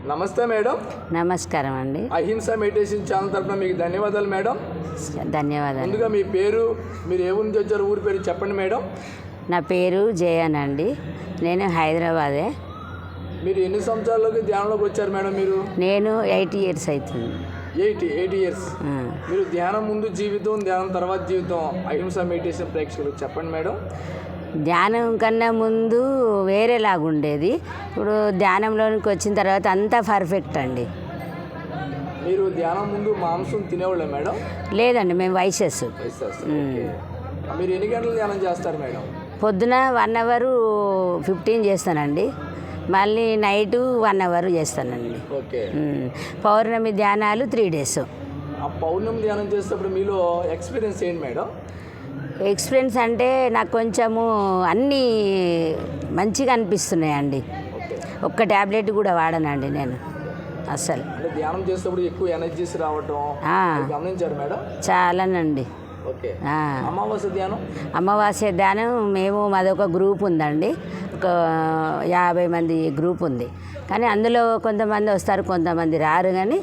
నమస్తే మేడం. నమస్కారం అండి. అహింస మెడిటేషన్ ఛానల్ తరఫున మీకు ధన్యవాదాలు మేడం. ధన్యవాదాలు. ముందుగా మీ పేరు, మీరు ఏ ఊరి నుంచి వచ్చారు, ఊరి పేరు చెప్పండి మేడం. నా పేరు జయన్ అండి. నేను హైదరాబాదే. మీరు ఎన్ని సంవత్సరాలకి ధ్యానంలోకి వచ్చారు మేడం? మీరు నేను 8 years అవుతుంది. 8 years. మీరు ధ్యానం ముందు జీవితం, ధ్యానం తర్వాత జీవితం, అహింస మెడిటేషన్ ప్రేక్షకులకు చెప్పండి మేడం. ధ్యానం కన్నా ముందు వేరేలాగుండేది. ఇప్పుడు ధ్యానంలోనికి వచ్చిన తర్వాత అంతా పర్ఫెక్ట్ అండి. మీరు ధ్యానం ముందు మాంసం తినేవాళ్ళే మేడం? లేదండి, మేము వైశ్యస్. మీరు ఎన్ని గంటలు ధ్యానం చేస్తారు మేడం? పొద్దున 1 hour 15 చేస్తానండి. మళ్ళీ నైటు 1 hour చేస్తానండి. ఓకే. పౌర్ణమి ధ్యానాలు 3 days. ఆ పౌర్ణమి ధ్యానం చేసేటప్పుడు మీలో ఎక్స్పీరియన్స్ ఏంటి మేడం? ఎక్స్పీరియన్స్ అంటే నాకు కొంచెము అన్నీ మంచిగా అనిపిస్తున్నాయండి. ఒక్క ట్యాబ్లెట్ కూడా వాడనండి నేను అసలు. అంటే ధ్యానం చేసేటప్పుడు ఎక్కువ ఎనర్జీస్ రావటం గమనించారు మేడం? చాలానండి. ఓకే. అమావాస్య ధ్యానం? అమావాస్య ధ్యానం మాదొక గ్రూప్ ఉందండి. ఒక 50 మంది గ్రూప్ ఉంది. కానీ అందులో కొంతమంది వస్తారు, కొంతమంది రారు. కానీ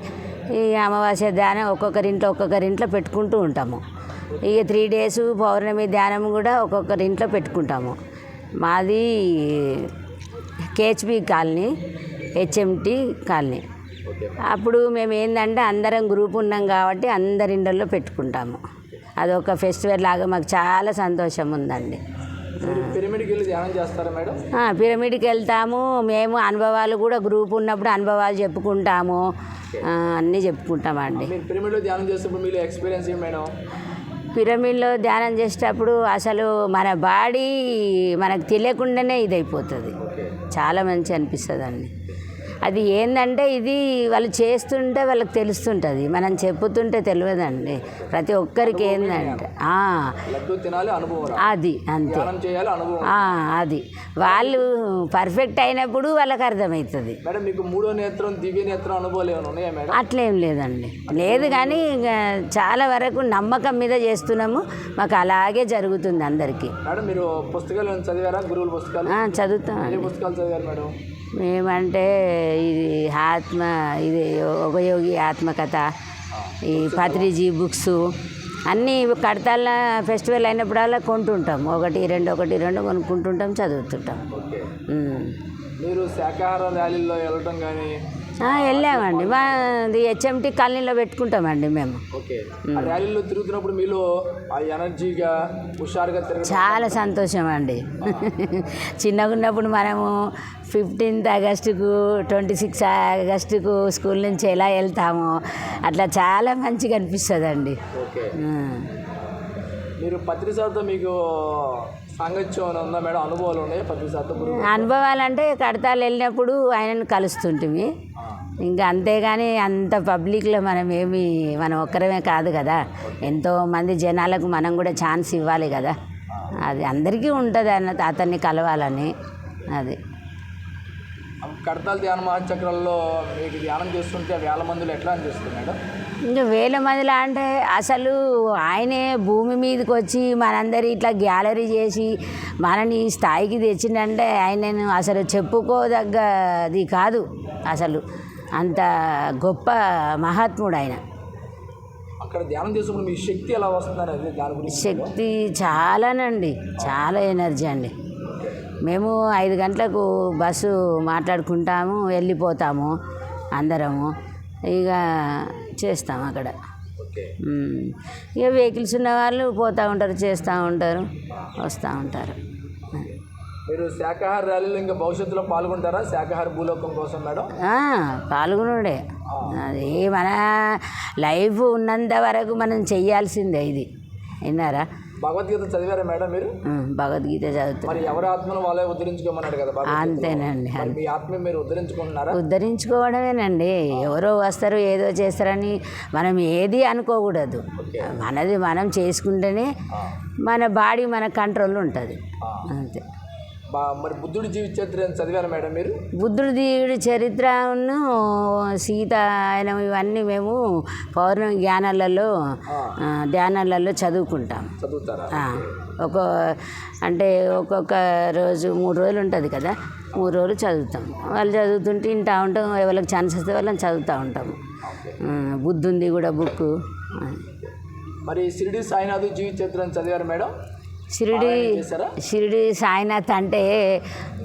ఈ అమావాస్య ధ్యానం ఒక్కొక్కరింట్లో పెట్టుకుంటూ ఉంటాము. ఇక 3 days పౌర్ణమి ధ్యానం కూడా ఒక్కొక్కరింట్లో పెట్టుకుంటాము. మాది కేహెచ్బి కాలనీ, హెచ్ఎంటి కాలనీ. అప్పుడు మేము ఏంటంటే అందరం గ్రూప్ ఉన్నాం కాబట్టి అందరింట్లో పెట్టుకుంటాము. అదొక ఫెస్టివల్ లాగా మాకు చాలా సంతోషం ఉందండి. పిరమిడ్కి వెళ్ళి ధ్యానం చేస్తారా మేడం? పిరమిడ్కి వెళ్తాము. మేము అనుభవాలు కూడా గ్రూప్ ఉన్నప్పుడు అనుభవాలు చెప్పుకుంటాము, అన్నీ చెప్పుకుంటామండి. పిరమిడ్లో ధ్యానం చేసేటప్పుడు మీరు ఎక్స్పీరియన్స్ ఏంటి మేడం? పిరమిడ్లో ధ్యానం చేసేటప్పుడు అసలు మన బాడీ మనకు తెలియకుండానే ఇదైపోతుంది. చాలా మంచి అనిపిస్తుంది అండి. అది ఏంటంటే ఇది వాళ్ళు చేస్తుంటే వాళ్ళకి తెలుస్తుంటుంది, మనం చెప్పుతుంటే తెలియదండి. ప్రతి ఒక్కరికి ఏంటంటే అది అంతే. అది వాళ్ళు పర్ఫెక్ట్ అయినప్పుడు వాళ్ళకి అర్థమవుతుంది. అట్లేం లేదండి, లేదు. కానీ చాలా వరకు నమ్మకం మీద చేస్తున్నాము, మాకు అలాగే జరుగుతుంది అందరికీ. చదువుతాం. మేమంటే ఇది యోగయోగి ఆత్మకథ, ఈ పత్రిజీ బుక్స్ అన్నీ కడతాల ఫెస్టివల్ అయినప్పుడల్లా కొంటుంటాం. 1, 2 కొనుక్కుంటుంటాం, చదువుతుంటాం. మీరు శాకాహార ర్యాలీలో వెళ్ళటం కానీ? వెళ్ళామండి. మాది హెచ్ఎంటి కాలనీలో పెట్టుకుంటామండి మేము. ర్యాలీలో తిరుగుతున్నప్పుడు మీలో ఎనర్జీగా హుషారుగా చాలా సంతోషం అండి. చిన్నగా ఉన్నప్పుడు మనము 15th ఆగస్టుకు 26 ఆగస్టుకు స్కూల్ నుంచి ఎలా వెళ్తామో అట్లా చాలా మంచిగా అనిపిస్తుంది అండి. మీరు పత్రిసార్తో మీకు సాంగత్యం ఉందా మేడం? అనుభవాలు ఉన్నాయి పత్రిసార్తో? అనుభవాలు అంటే కడతాలు వెళ్ళినప్పుడు ఆయనను కలుస్తుంటిమి. ఇంకా అంతేగాని అంత పబ్లిక్లో మనం ఒక్కరమే కాదు కదా, ఎంతోమంది జనాలకు మనం కూడా ఛాన్స్ ఇవ్వాలి కదా. అది అందరికీ ఉంటుంది అతన్ని కలవాలని. అది కడతాల ధ్యాన మహాచక్రాల్లో మీకు ధ్యానం చేస్తుంటే 1000 మందిలో ఎట్లా అనిపిస్తుంది మేడం? ఇంకా 1000 మందిలో అంటే అసలు ఆయనే భూమి మీదకి వచ్చి మనందరి ఇట్లా గ్యాలరీ చేసి మనని స్థాయికి తెచ్చిందంటే ఆయనను అసలు చెప్పుకోదగ్గది కాదు. అసలు అంత గొప్ప మహాత్ముడు ఆయన. అక్కడ ధ్యానం చేసినప్పుడు మీ శక్తి ఎలా వస్తుందని దాని గురించి? శక్తి చాలానండి, చాలా ఎనర్జీ అండి. మేము 5 గంటలకు బస్సు మాట్లాడుకుంటాము, వెళ్ళిపోతాము అందరము. ఇక చేస్తాము అక్కడ. ఇక వెహికల్స్ ఉన్న వాళ్ళు పోతూ ఉంటారు, చేస్తూ ఉంటారు, వస్తూ ఉంటారు. మీరు శాకాహార ర్యాలీలో ఇంకా భవిష్యత్తులో పాల్గొంటారా? శాకాహార భూలోకం కోసం మేడం పాల్గొనుడే. అది మన లైఫ్ ఉన్నంత వరకు మనం చెయ్యాల్సిందే. ఇది విన్నారా? భగవద్గీత చదివారా మేడం మీరు? భగవద్గీత చదువుతారు. మరి ఎవరి ఆత్మను వాళ్ళే ఉద్ధరించుకోమన్నాడు కదా. అంతేనండి. మీ ఆత్మ మీరు ఉద్ధరించుకుంటున్నారా? ఉద్ధరించుకోవడమేనండి. ఎవరో వస్తారు ఏదో చేస్తారని మనం ఏది అనుకోకూడదు. మనది మనం చేసుకుంటేనే మన బాడీ మన కంట్రోల్లో ఉంటుంది. అంతే. మరి బుద్ధుడి జీవిత చరిత్ర చదివారా మేడం మీరు? బుద్ధుడి చరిత్రను సీత ఆయన ఇవన్నీ మేము పౌర్ణమి ధ్యానాలలో చదువుకుంటాం. చదువుతారా? అంటే ఒక్కొక్క రోజు 3 రోజులు ఉంటుంది కదా, 3 రోజులు చదువుతాం. వాళ్ళు చదువుతుంటే వింటూ ఉంటాం, ఎవరికి ఛాన్స్ వస్తే వాళ్ళని చదువుతూ ఉంటాము. బుద్ధుంది కూడా బుక్. మరి షిరిడి సాయినాథ్ జీవిత చరిత్రను చదివారు మేడం? షిరిడి సాయినాథ్ అంటే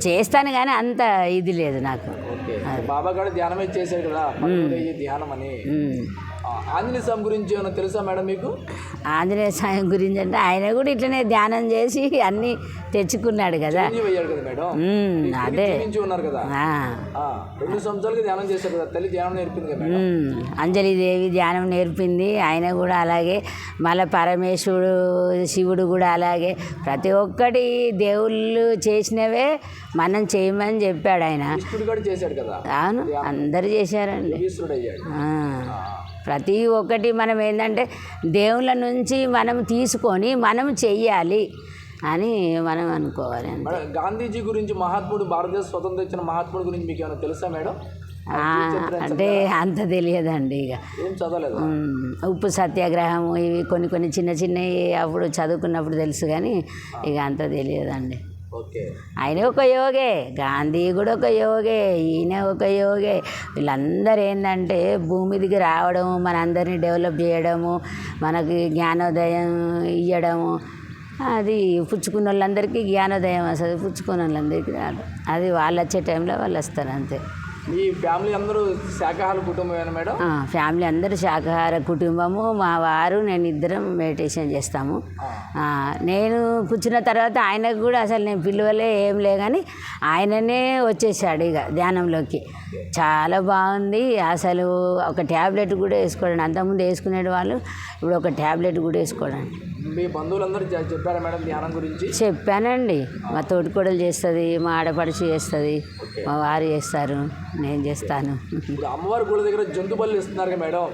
చేస్తాను కానీ అంత ఇది లేదు నాకు. బాబా గారు ధ్యానమే చేశారు కదా, ధ్యానం అని. ఆంజనేయ స్వామి గురించి ఏమైనా తెలుసా మేడం మీకు? ఆంజనేయ స్వామి గురించి అంటే ఆయన కూడా ఇట్లనే ధ్యానం చేసి అన్నీ తెచ్చుకున్నాడు కదా. అదే ఉన్నారు కదా, 2 సంవత్సరాలకి ధ్యానం చేశారు కదా, తల్లి ధ్యానం నేర్పింది కదా. అంజలిదేవి ధ్యానం నేర్పింది, ఆయన కూడా అలాగే. మళ్ళీ పరమేశ్వరుడు శివుడు కూడా అలాగే. ప్రతి ఒక్కటి దేవుళ్ళు చేసినవే మనం చేయమని చెప్పాడు ఆయన. చేశాడు కదా. అవును, అందరు చేశారండి. ప్రతి ఒక్కటి మనం ఏంటంటే దేవుళ్ళ నుంచి మనం తీసుకొని మనం చెయ్యాలి అని మనం అనుకోవాలి. గాంధీజీ గురించి, మహాత్ముడు, భారతదేశ స్వతంత్రం ఇచ్చిన మహాత్ముడు గురించి మీకు ఏమైనా తెలుసా మేడం? అంటే అంత తెలియదండి. ఇక ఏం చదవలేదు. ఉప్పు సత్యాగ్రహం ఇవి కొన్ని చిన్నవి అప్పుడు చదువుకున్నప్పుడు తెలుసు కానీ ఇక అంత తెలియదండి. ఆయన ఒక యోగే, గాంధీ కూడా ఒక యోగే, ఈయన ఒక యోగే. వీళ్ళందరూ ఏంటంటే భూమి దిగి రావడము, మనందరినీ డెవలప్ చేయడము, మనకి జ్ఞానోదయం ఇవ్వడము. అది పుచ్చుకున్న వాళ్ళందరికీ జ్ఞానోదయం వస్తుంది, పుచ్చుకున్న వాళ్ళందరికీ రాదు. అది వాళ్ళు వచ్చే టైంలో వాళ్ళు వస్తారు అంతే. మీ ఫ్యామిలీ అందరూ శాకాహార కుటుంబమేనా మేడం? ఫ్యామిలీ అందరూ శాకాహార కుటుంబము. మా వారు నేను ఇద్దరం మెడిటేషన్ చేస్తాము. నేను కూర్చున్న తర్వాత ఆయనకు కూడా అసలు నేను పిలువలే ఏం లే కానీ ఆయననే వచ్చేసాడు ఇక ధ్యానంలోకి. చాలా బాగుంది అసలు. ఒక ట్యాబ్లెట్ కూడా వేసుకోవడానికి, అంతకుముందు వేసుకునే వాళ్ళు ఇప్పుడు ఒక ట్యాబ్లెట్ కూడా వేసుకోవడానికి. మీ బంధువులందరూ చెప్పారా మేడం ధ్యానం గురించి? చెప్పానండి. మా తోటికోడలు చేస్తుంది, మా ఆడపడుచు చేస్తుంది, మా వారు చేస్తారు, నేను చేస్తాను. అమ్మవారి గుడి దగ్గర జంతు బలు ఇస్తున్నారు మేడం,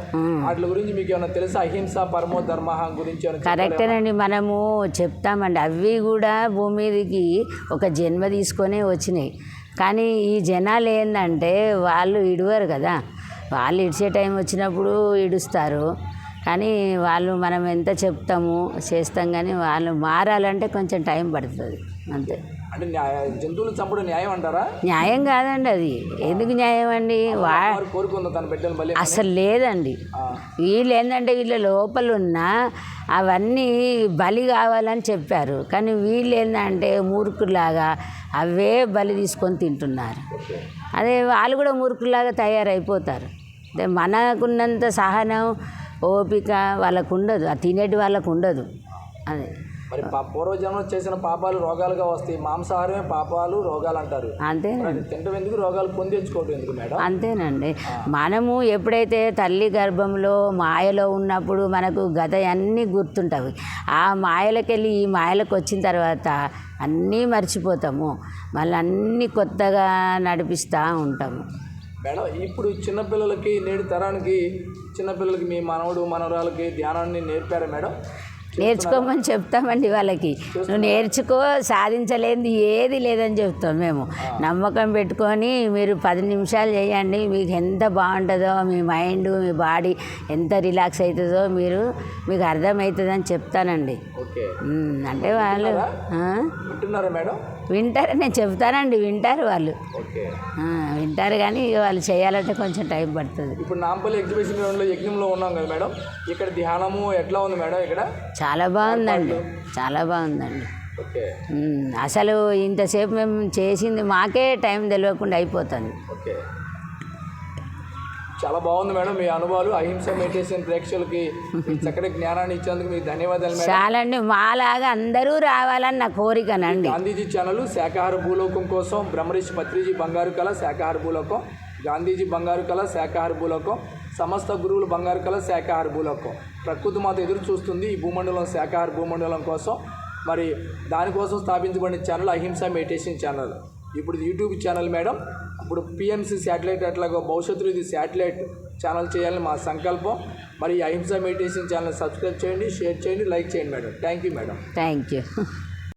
వాటి గురించి మీకు ఏమైనా తెలుసా? అహింస పరమో ధర్మ గురించి కరెక్టేనండి, మనము చెప్తామండి. అవి కూడా భూమి మీదకి ఒక జన్మ తీసుకొనే వచ్చినాయి. కానీ ఈ జనాలు ఏంటంటే వాళ్ళు ఇడవరు కదా, వాళ్ళు ఇడిచే టైం వచ్చినప్పుడు ఇడుస్తారు. కానీ వాళ్ళు మనం ఎంత చెప్తాము చేస్తాం కానీ వాళ్ళు మారాలంటే కొంచెం టైం పడుతుంది అంతే. అంటే జంతువులు చంపడం న్యాయం అంటారా? న్యాయం కాదండి, అది ఎందుకు న్యాయం అండి? అసలు లేదండి. వీళ్ళు ఏంటంటే వీళ్ళ లోపల ఉన్న అవన్నీ బలి కావాలని చెప్పారు, కానీ వీళ్ళు ఏంటంటే మూర్ఖులాగా అవే బలి తీసుకొని తింటున్నారు. అదే వాళ్ళు కూడా మూర్ఖులాగా తయారైపోతారు. అదే మనకున్నంత సహనం ఓపిక వాళ్ళకు ఉండదు, ఆ తినేటి వాళ్ళకు ఉండదు. అదే మరి పూర్వజన్మ చేసిన పాపాలు రోగాలుగా వస్తాయి. మాంసాహారమే పాపాలు రోగాలు అంటారు. అంతే. తింటం ఎందుకు, రోగాలు పొందించుకోవడం ఎందుకు మేడం? అంతేనండి. మనము ఎప్పుడైతే తల్లి గర్భంలో మాయలో ఉన్నప్పుడు మనకు గత అన్నీ గుర్తుంటాయి. ఆ మాయలకెళ్ళి ఈ మాయలకు వచ్చిన తర్వాత అన్నీ మర్చిపోతాము, మళ్ళీ అన్నీ కొత్తగా నడిపిస్తూ ఉంటాము మేడం. ఇప్పుడు చిన్నపిల్లలకి, నేటి తరానికి చిన్నపిల్లలకి మీ మనవడు మనవరాలకి ధ్యానాన్ని నేర్పారా మేడం? నేర్చుకోమని చెప్తామండి వాళ్ళకి. నువ్వు నేర్చుకో, సాధించలేనిది ఏది లేదని చెప్తాం మేము. నమ్మకం పెట్టుకొని మీరు 10 నిమిషాలు చేయండి, మీకు ఎంత బాగుంటుందో, మీ మైండ్ మీ బాడీ ఎంత రిలాక్స్ అవుతుందో మీకు అర్థమవుతుందని చెప్తానండి. అంటే వాళ్ళు వింటారు, నేను చెప్తానండి, వింటారు వాళ్ళు, వింటారు. కానీ వాళ్ళు చేయాలంటే కొంచెం టైం పడుతుంది. ఇప్పుడు నాంపల్లి ఎగ్జిబిషన్ గ్రౌండ్లో యజ్ఞంలో ఉన్నాం కదా మేడం, ఇక్కడ ధ్యానము ఎట్లా ఉంది మేడం? ఇక్కడ చాలా బాగుందండి, చాలా బాగుందండి. అసలు ఇంతసేపు మేము చేసింది మాకే టైం తెలియకుండా అయిపోతుంది. చాలా బాగుంది మేడం మీ అనుభవాలు. అహింస మెడిటేషన్ ప్రేక్షకులకి చక్కటి జ్ఞానాన్ని ఇచ్చేందుకు మీకు ధన్యవాదాలు మేడం. చాలా అండి, మాలాగా అందరూ రావాలని నా కోరికనండి. గాంధీజీ ఛానల్ శాకాహార భూలోకం కోసం బ్రహ్మర్షి పత్రిజీ బంగారు కళ శాకాహార భూలోకం, గాంధీజీ బంగారు కళ శాకాహార భూలోకం, సమస్త గురువులు బంగారు కళ శాకాహార భూలోకం. ప్రకృతి మాత ఎదురు చూస్తుంది ఈ భూమండలం, శాకాహార భూమండలం కోసం. మరి దానికోసం స్థాపించబడిన ఛానల్ అహింస మెడిటేషన్ ఛానల్. ఇప్పుడు యూట్యూబ్ ఛానల్ మేడం. ఇప్పుడు పిఎంసి శాటిలైట్ అట్లాగా భవిష్యత్తులో ఇది శాటిలైట్ ఛానల్ చేయాలని మా సంకల్పం. మరి అహింస మెడిటేషన్ ఛానల్ సబ్స్క్రైబ్ చేయండి, షేర్ చేయండి, లైక్ చేయండి madam. Thank you madam. Thank you.